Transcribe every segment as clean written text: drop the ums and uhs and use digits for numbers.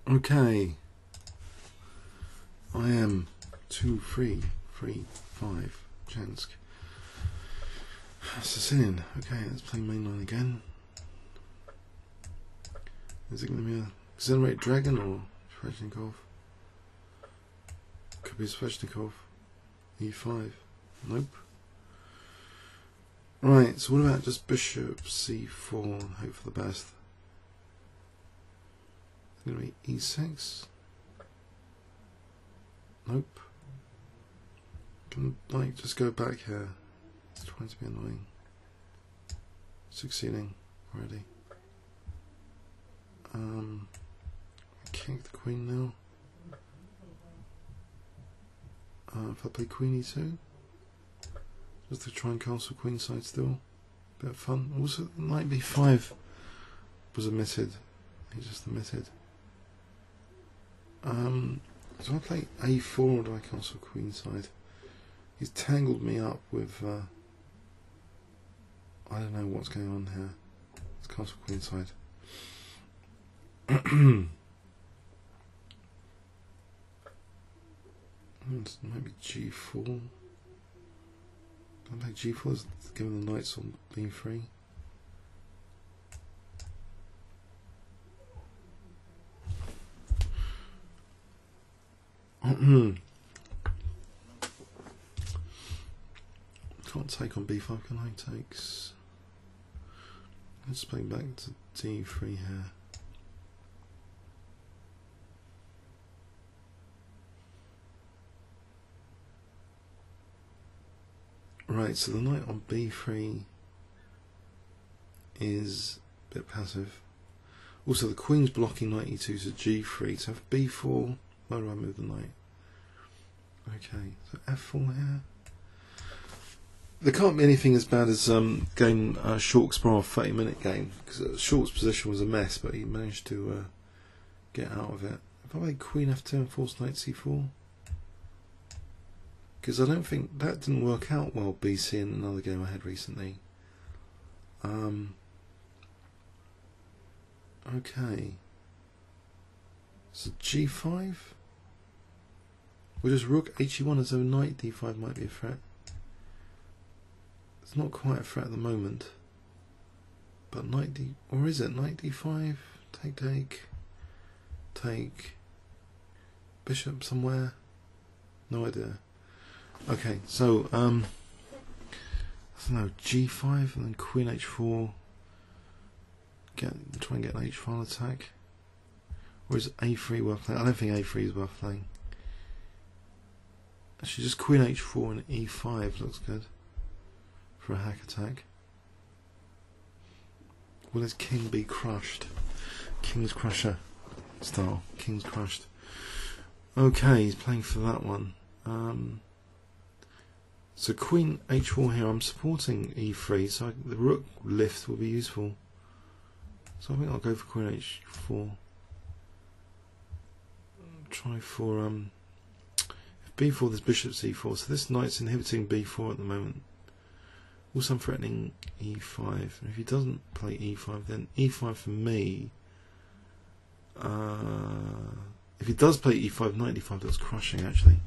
Okay, I am 2-3-3-5 jensk. Sicilian. Okay, let's play mainline again. Is it going to be a Xenerate Dragon or Sveshnikov? Could be Sveshnikov. E5. Nope. Right, so what about just Bishop C4 and hope for the best? It's going to be E6. Nope. Can like just go back here. It's trying to be annoying. Succeeding already. Kick the queen now. If I play queen e2, just to try and castle queenside still. Bit of fun. Also, knight b5 was omitted. He just omitted. So I play a4 or do I castle queenside? He's tangled me up with. I don't know what's going on here. Let's castle queenside. Maybe g4. I play g4 given the knights on b3. Can't take on b5, can I? Takes. Let's play back to d3 here. Right, so the knight on b3 is a bit passive. Also, the queen's blocking knight e2 to g3. So if b4, where do I move the knight? Okay, so f4 here. There can't be anything as bad as game Short's 30-minute game, because Short's position was a mess, but he managed to get out of it. If I play queen f2 and force knight c4, because I don't think that didn't work out well. BC in another game I had recently. Okay. So g5. We'll just rook he1 as though knight d5 might be a threat. It's not quite a threat at the moment. But knight d, or is it knight d5? Take. Bishop somewhere. No idea. Okay, so I don't know, g5 and then queen h4. Try and get an h file attack. Or is a3 worth playing? I don't think a3 is worth playing. Actually, just queen h4 and e5 looks good for a hack attack. Will his king be crushed? KingsCrusher style. King's crushed. Okay, he's playing for that one. So queen h4 here, I'm supporting e3, so the rook lift will be useful. So I think I'll go for queen h4. Try for if b4, there's bishop c4, so this knight's inhibiting b4 at the moment. Also I'm threatening e5, and if he doesn't play e5, then e5 for me. If he does play e5, knight d5, that's crushing actually.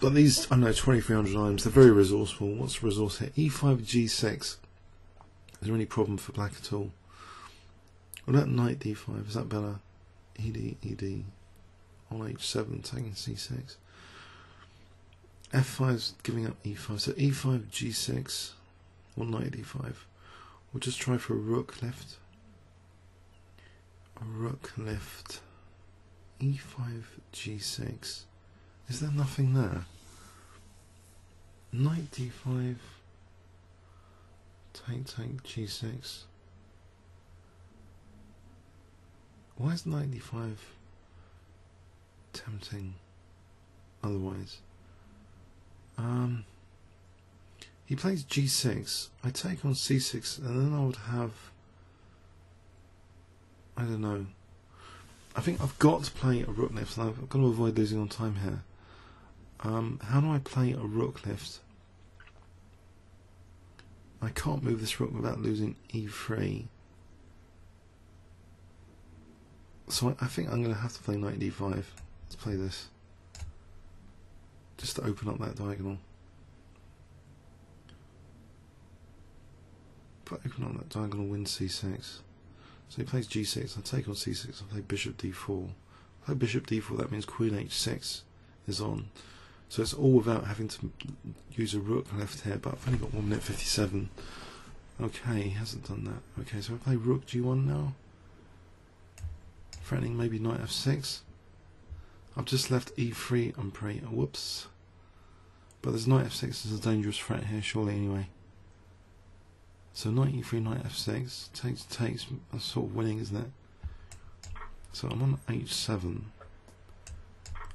But these, I don't know, 2300 items, they're very resourceful. What's the resource here? e5, g6. Is there any problem for black at all? What about knight d5? Is that better? ed, on h7, taking c6. f5's giving up e5. So e5, g6, or knight d5. We'll just try for a rook lift. A rook lift. e5, g6. Is there nothing there? Knight d5, take g6. Why is knight d5 tempting otherwise? He plays g6, I take on c6, and then I would have, I don't know, I think I've got to play a rook lift, and I've got to avoid losing on time here. How do I play a rook lift? I can't move this rook without losing e3. So I think I'm going to have to play knight d5. Let's play this. Just to open up that diagonal. If I open up that diagonal, win c6. So he plays g6, I take on c6, I play bishop d4. If I play bishop d4, that means queen h6 is on. So it's all without having to use a rook left here, but I've only got 1 minute 57. Okay, he hasn't done that. Okay, so I play rook g1 now. Threatening maybe knight f6. I've just left e3 unpray. Whoops. But there's knight f6 is a dangerous threat here, surely, anyway. So knight e3, knight f6. Takes, that's sort of winning, isn't it? So I'm on h7.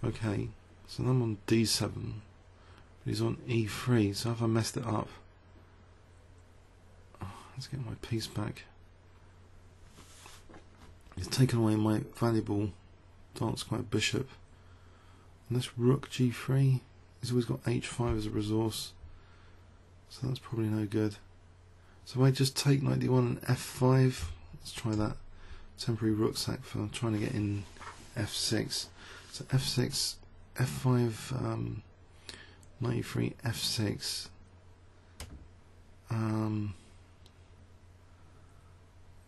Okay. So then I'm on d7, but he's on e3, so have I messed it up? Oh, let's get my piece back. He's taken away my valuable dark square bishop. And this rook g3, he's always got h5 as a resource, so that's probably no good. So if I just take knight d1 and f5, let's try that. Temporary rook sack for trying to get in f6. So f6, f5, knight e3, f6.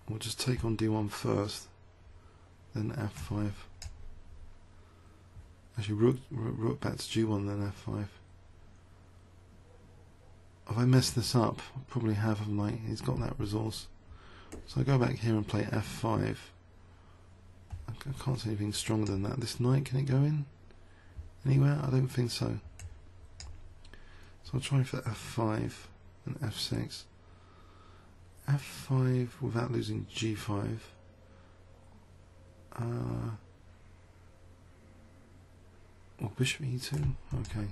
We'll just take on d1 first, then f5. Actually, rook back to g1, then f5. Have I messed this up? I probably have, haven't I? He's got that resource. So I go back here and play f5. I can't see anything stronger than that. This knight, can it go in anywhere? I don't think so. So I'll try for f5 and f6. f5 without losing g5. Or bishop e2. Okay.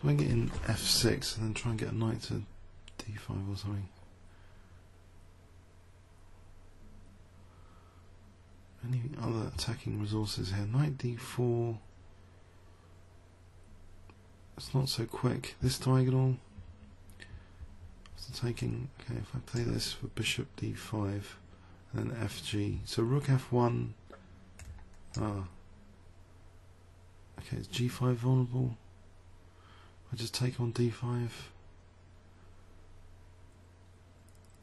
So I get in f6 and then try and get a knight to d5 or something. Any other attacking resources here? Knight d4. It's not so quick. This diagonal. So taking. Okay, if I play this for bishop d5 and then fg. So rook f1. Ah. Okay, is g5 vulnerable? I just take on d5.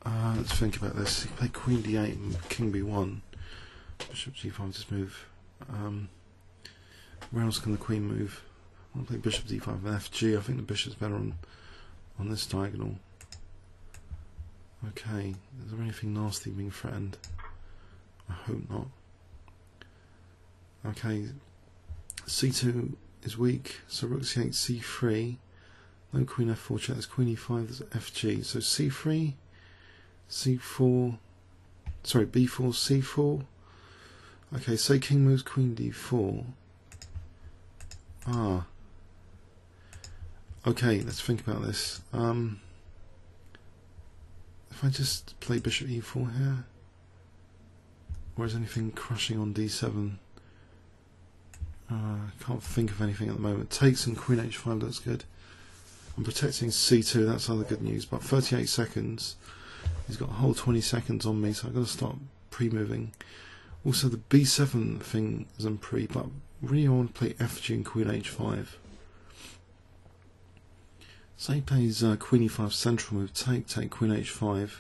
Let's think about this. You play queen d8 and king b1. Bishop g5, just move. Where else can the queen move? I want to play bishop d5 and fg. I think the bishop's better on this diagonal. Okay, is there anything nasty being threatened? I hope not. Okay, c2 is weak, so rook c8, c3. No queen f4 check, there's queen e5, there's fg. So c3, c4, sorry, b4, c4. Okay, say king moves queen d4. Ah. Okay, let's think about this. If I just play bishop e4 here, or is anything crushing on d7? Can't think of anything at the moment. Takes and queen h5 looks good. I'm protecting c2, that's other good news. But 38 seconds. He's got a whole 20 seconds on me, so I've got to start pre-moving. Also, the b7 thing is on pre, but really I want to play fg and queen h5. So he plays queen e5 central move, take queen h5.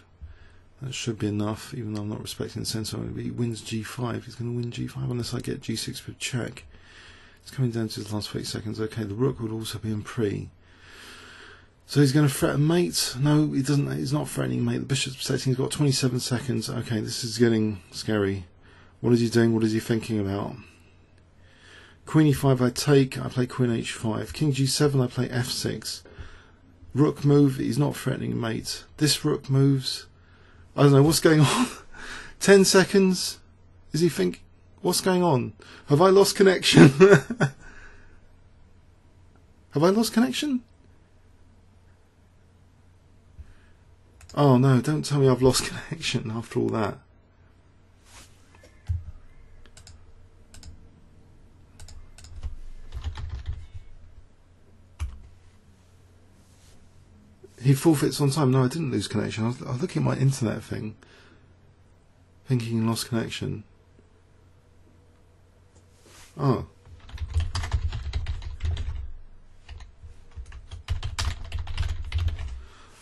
That should be enough, even though I'm not respecting the center. He wins g5. He's going to win g5 unless I get g6 with check. It's coming down to the last 30 seconds. Okay, the rook would also be in pre. So he's going to threaten mate. No, he doesn't. He's not threatening mate. The bishop's protecting. He's got 27 seconds. Okay, this is getting scary. What is he doing? What is he thinking about? Queen e5 I take. I play queen h5. King g7 I play f6. Rook move. He's not threatening mate. This rook moves. I don't know what's going on. 10 seconds. Is he think? What's going on? Have I lost connection? Have I lost connection? Oh no, don't tell me I've lost connection after all that. He forfeits on time. No, I didn't lose connection. I was looking at my internet thing, thinking he lost connection. Oh.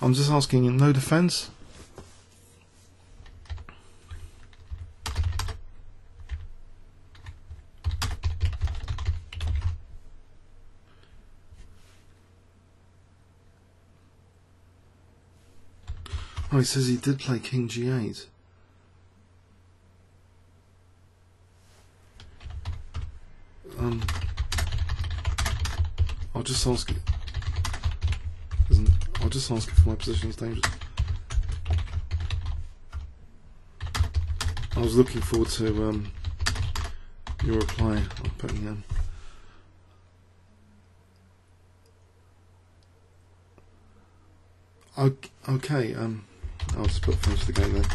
I'm just asking him, no defense? Oh, he says he did play King G8. I'll just ask it. I'll just ask if my position is dangerous. I was looking forward to your reply. I'm putting okay. I'll just put finish the game then.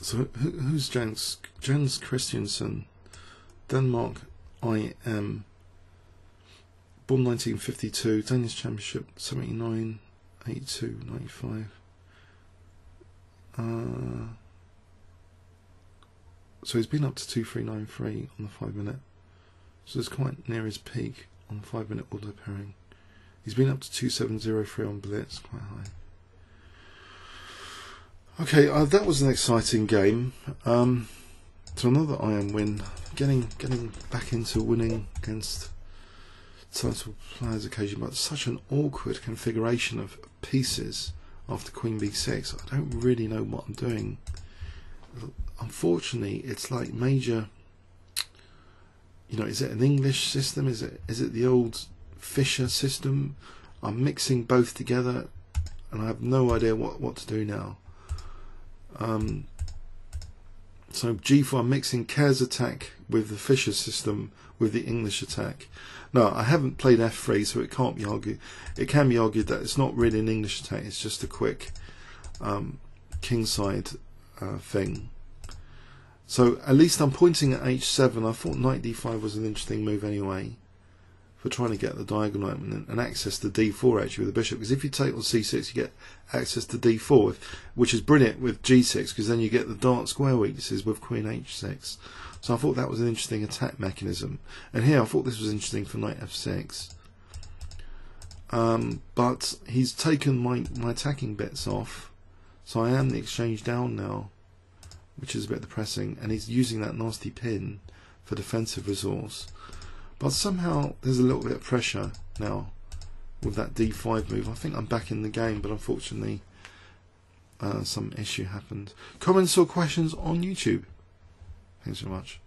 So who's jensk? Jens Christiansen, Denmark, IM. Born 1952, Danish Championship 79, 82, 95. So he's been up to 2393 on the 5 minute. So it's quite near his peak on the 5 minute auto pairing. He's been up to 2703 on Blitz, quite high. Okay, that was an exciting game. So another IM win, getting back into winning against title players occasionally, but such an awkward configuration of pieces after Queen B6. I don't really know what I'm doing. Unfortunately, it's like major. You know, is it an English system? Is it the old Fischer system? I'm mixing both together, and I have no idea what to do now. So G4, I'm mixing Kerr's attack with the Fischer system with the English attack. No, I haven't played F3, so it can't be argued. It can be argued that it's not really an English attack. It's just a quick kingside thing. So at least I'm pointing at H7. I thought knight D5 was an interesting move anyway, for trying to get the diagonal open and access to D4 actually with the bishop. Because if you take on C6, you get access to D4, which is brilliant with G6, because then you get the dark square weaknesses with Queen H6. So I thought that was an interesting attack mechanism. And here I thought this was interesting for knight F6. But he's taken my attacking bits off, so I am the exchange down now, which is a bit depressing. And he's using that nasty pin for defensive resource. But somehow there's a little bit of pressure now with that D5 move. I think I'm back in the game, but unfortunately some issue happened. Comments or questions on YouTube? Thanks so much.